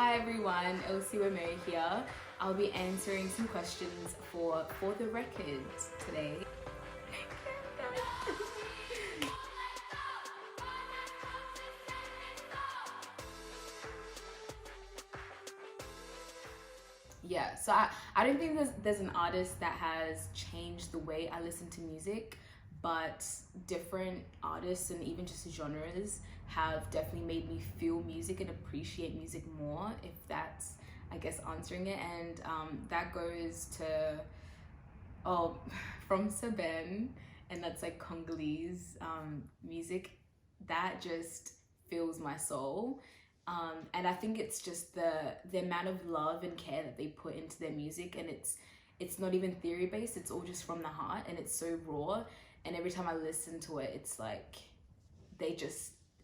Hi everyone, 𝚘𝚙𝚎 here. I'll be answering some questions for the record today. Yeah, so I don't think there's an artist that has changed the way I listen to music, but different artists and even just genres have definitely made me feel music and appreciate music more, if that's, I guess, answering it. And that goes to, from 𝚘𝚎𝚗, and that's like Congolese music. That just fills my soul. And I think it's just the amount of love and care that they put into their music, and it's not even theory based, it's all just from the heart, and it's so raw. And every time I listen to it, it's like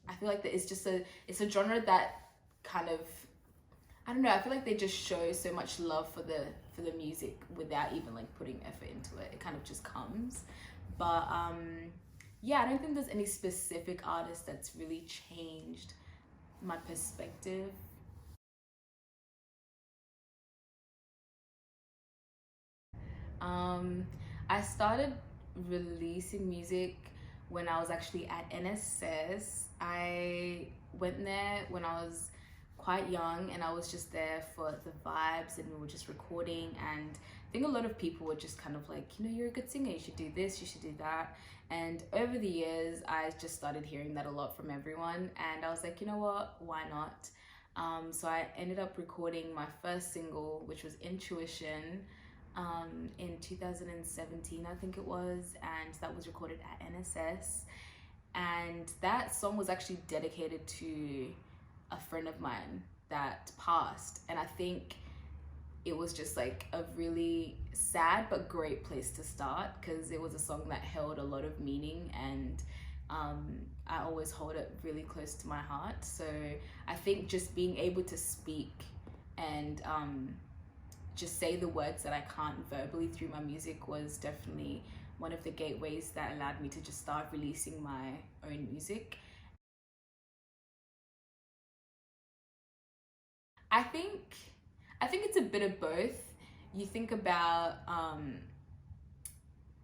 I feel like that it's a genre that kind of, I don't know, I feel like they just show so much love for the music without even like putting effort into it. It kind of just comes. But yeah, I don't think there's any specific artist that's really changed my perspective. I started releasing music when I was actually at NSS. I went there when I was quite young, and I was just there for the vibes, and we were just recording. And I think a lot of people were just kind of like, you know, you're a good singer, you should do this, you should do that. And over the years, I just started hearing that a lot from everyone, and I was like, you know what, why not? So I ended up recording my first single, which was Intuition, in 2017, I think it was, and that was recorded at NSS. And that song was actually dedicated to a friend of mine that passed, and I think it was just like a really sad but great place to start, because it was a song that held a lot of meaning, and I always hold it really close to my heart. So I think just being able to speak and just say the words that I can't verbally through my music was definitely one of the gateways that allowed me to just start releasing my own music. I think it's a bit of both. You think about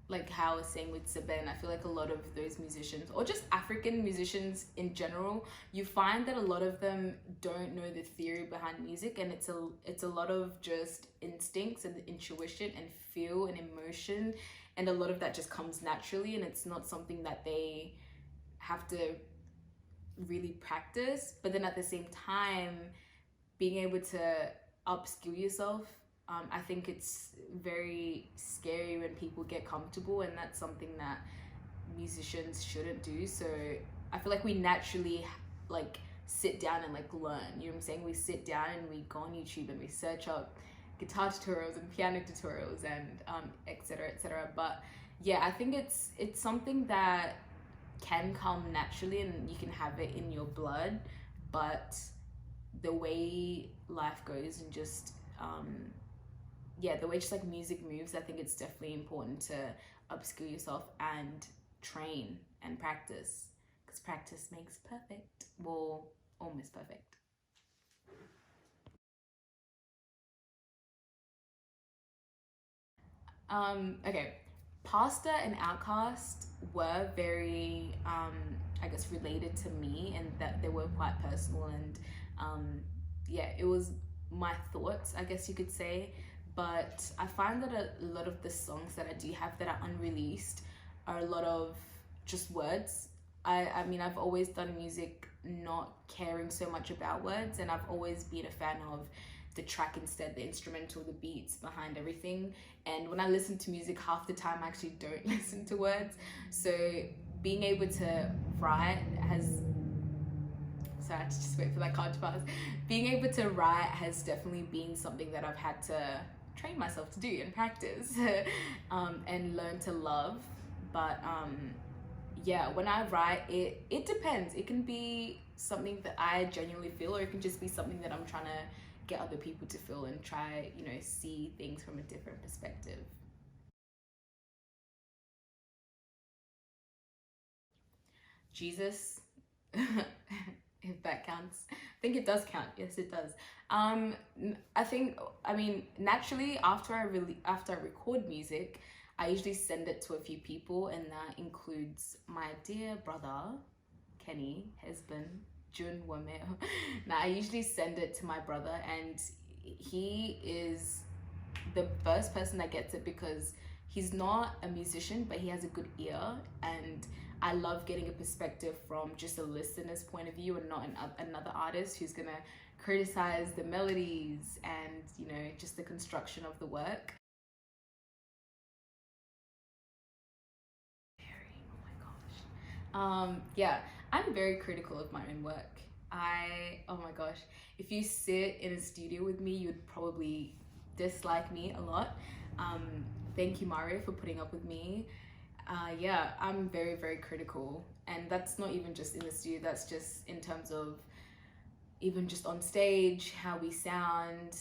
like how I was saying with 𝚘𝚎𝚗, I feel like a lot of those musicians, or just African musicians in general, you find that a lot of them don't know the theory behind music, and it's a lot of just instincts and intuition and feel and emotion, and a lot of that just comes naturally, and it's not something that they have to really practice. But then at the same time, being able to upskill yourself, I think it's very scary when people get comfortable, and that's something that musicians shouldn't do. So I feel like we naturally like sit down and like learn, you know what I'm saying? We sit down and we go on YouTube and we search up guitar tutorials and piano tutorials and etc, etc. But yeah, I think it's something that can come naturally, and you can have it in your blood. But the way life goes, and just yeah, the way just like music moves, I think it's definitely important to upskill yourself and train and practice, because practice makes perfect. Well, almost perfect. Okay, Pasta and Outcast were very I guess related to me, and that they were quite personal, and yeah, it was my thoughts, I guess you could say. But I find that a lot of the songs that I do have that are unreleased are a lot of just words. I mean, I've always done music not caring so much about words, and I've always been a fan of the track instead, the instrumental, the beats behind everything. And when I listen to music, half the time I actually don't listen to words. So being able to write has, sorry, I have to just wait for that card to pass. Being able to write has definitely been something that I've had to train myself to do and practice and learn to love. But yeah, when I write, it depends. It can be something that I genuinely feel, or it can just be something that I'm trying to get other people to feel and try, you know, see things from a different perspective. Jesus. if that counts. I think it does count. Yes, it does. I mean, naturally, after I record music, I usually send it to a few people, and that includes my dear brother, 𝚘𝚎𝚌𝚘𝚗 WAMEYO. Now, I usually send it to my brother, and he is the first person that gets it because he's not a musician, but he has a good ear, and I love getting a perspective from just a listener's point of view and not another artist who's gonna criticize the melodies and, you know, just the construction of the work. Yeah, I'm very critical of my own work. Oh my gosh, if you sit in a studio with me, you'd probably dislike me a lot. Thank you, Mario, for putting up with me. Yeah, I'm very, very critical, and that's not even just in the studio, that's just in terms of even just on stage, how we sound,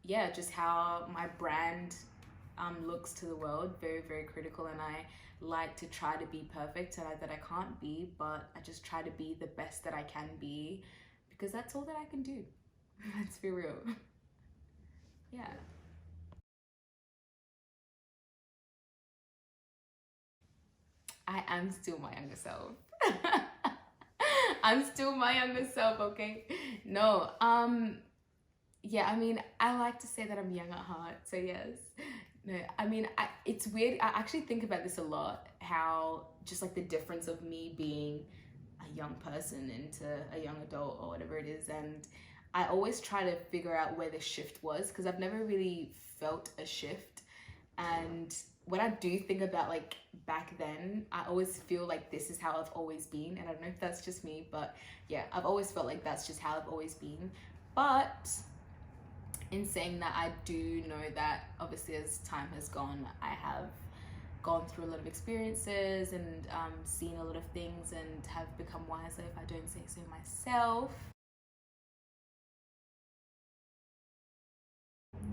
yeah, just how my brand looks to the world. Very, very critical, and I like to try to be perfect, and that I can't be, but I just try to be the best that I can be, because that's all that I can do. Let's be real. Yeah. I am still my younger self. I'm still my younger self, okay? No, yeah, I mean, I like to say that I'm young at heart, so yes. No, I mean, it's weird. I actually think about this a lot, how just like the difference of me being a young person into a young adult or whatever it is, and I always try to figure out where the shift was, because I've never really felt a shift. And when I do think about like back then, I always feel like this is how I've always been, and I don't know if that's just me, but yeah, I've always felt like that's just how I've always been. But in saying that, I do know that obviously as time has gone, I have gone through a lot of experiences and seen a lot of things and have become wiser, if I don't say so myself.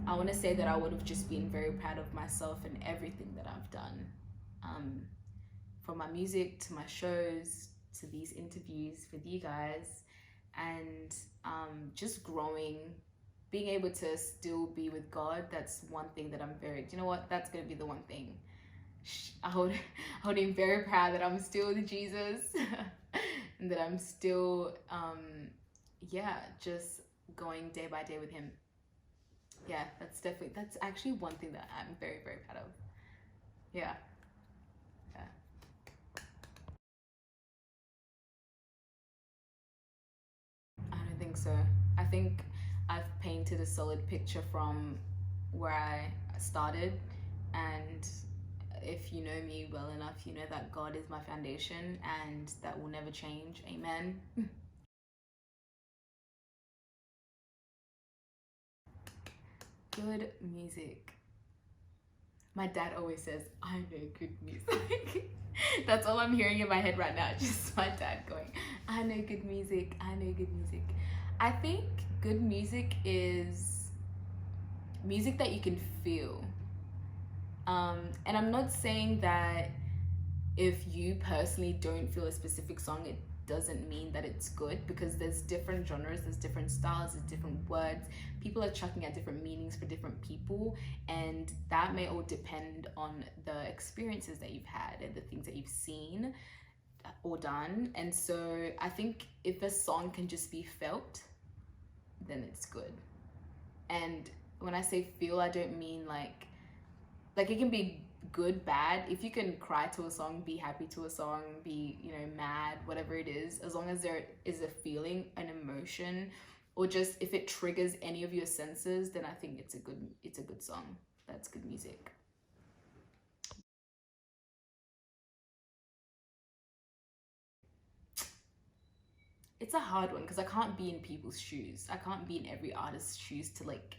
I want to say that I would have just been very proud of myself and everything that I've done, from my music to my shows to these interviews with you guys, and just growing, being able to still be with God. That's one thing that I'm very, you know what, that's going to be the one thing. I hold him very proud that I'm still with Jesus and that I'm still, yeah, just going day by day with him. Yeah, that's actually one thing that I'm very, very proud of. Yeah. Yeah. I don't think so. I think I've painted a solid picture from where I started, and if you know me well enough, you know that God is my foundation and that will never change. Amen. Good music. My dad always says, I know good music. That's all I'm hearing in my head right now. Just my dad going, I know good music. I know good music. I think good music is music that you can feel. And I'm not saying that if you personally don't feel a specific song, it doesn't mean that it's good, because there's different genres, there's different styles, there's different words. People are chucking out different meanings for different people, and that may all depend on the experiences that you've had and the things that you've seen or done. And so I think if a song can just be felt, then it's good. And when I say feel, I don't mean like it can be good, bad. If you can cry to a song, be happy to a song, be, you know, mad, whatever it is, as long as there is a feeling, an emotion, or just if it triggers any of your senses, then I think it's a good song. That's good music. It's a hard one because I can't be in people's shoes. I can't be in every artist's shoes to like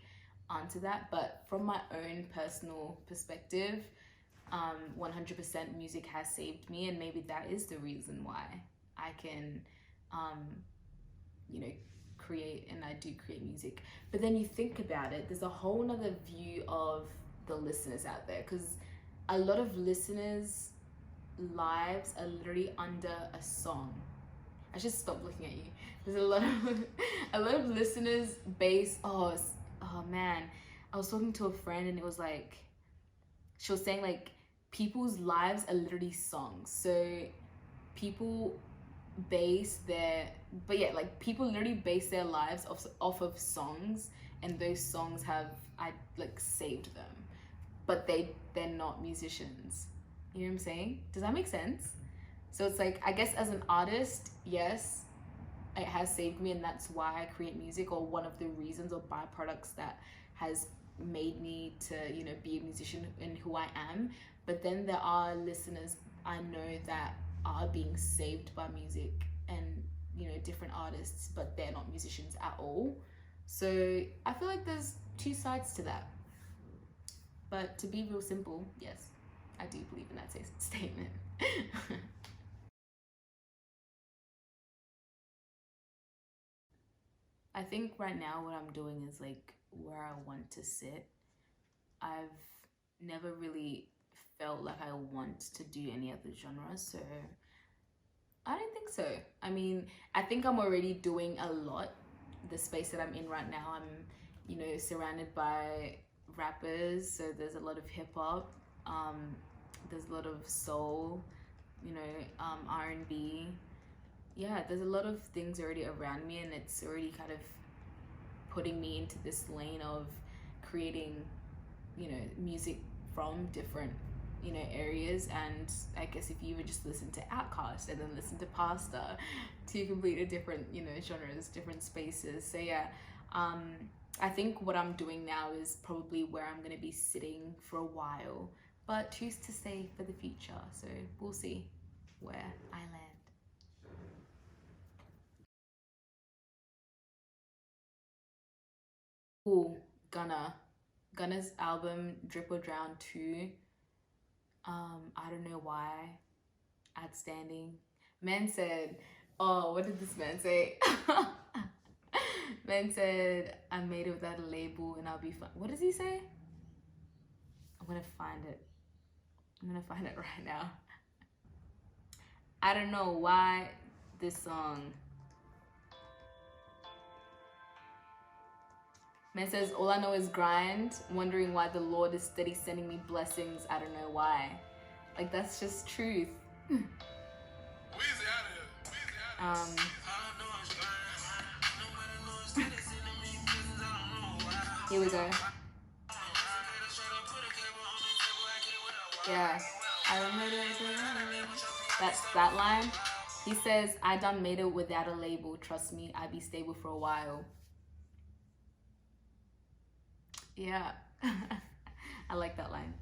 answer that. But from my own personal perspective, 100% music has saved me, and maybe that is the reason why I can, you know, create, and I do create music. But then you think about it, there's a whole nother view of the listeners out there, because a lot of listeners' lives are literally under a song. I should stop looking at you. There's a lot of a lot of listeners base. Oh man, I was talking to a friend and it was like, she was saying like people's lives are literally songs. So people base their, but yeah, like people literally base their lives off of songs, and those songs have, I like saved them, but they're not musicians. You know what I'm saying? Does that make sense? So it's like, I guess as an artist, yes, it has saved me, and that's why I create music, or one of the reasons or byproducts that has made me to, you know, be a musician and who I am. But then there are listeners I know that are being saved by music, and, you know, different artists, but they're not musicians at all. So I feel like there's two sides to that. But to be real simple, yes, I do believe in that statement. I think right now what I'm doing is like where I want to sit. I've never really felt like I want to do any other genre, so I don't think so. I mean, I think I'm already doing a lot. The space that I'm in right now, I'm, you know, surrounded by rappers, so there's a lot of hip hop, there's a lot of soul, you know, R&B. Yeah, there's a lot of things already around me, and it's already kind of putting me into this lane of creating, you know, music from different, you know, areas. And I guess if you would just listen to Outkast and then listen to Pasta, two completely different, you know, genres, different spaces. So yeah, I think what I'm doing now is probably where I'm going to be sitting for a while, but who's to say for the future? So we'll see where I land. Ooh, Gunna's album Drip or Drown 2. I don't know why. Outstanding. Man said, oh, what did this man say? Man said, I made it without a label and I'll be fine. What does he say? I'm gonna find it. I'm gonna find it right now. I don't know why this song. Man says, all I know is grind, wondering why the Lord is steady sending me blessings. I don't know why. Like, that's just truth. Here we go. Yeah. I remember that's that line. He says, I done made it without a label. Trust me, I be stable for a while. Yeah. I like that line.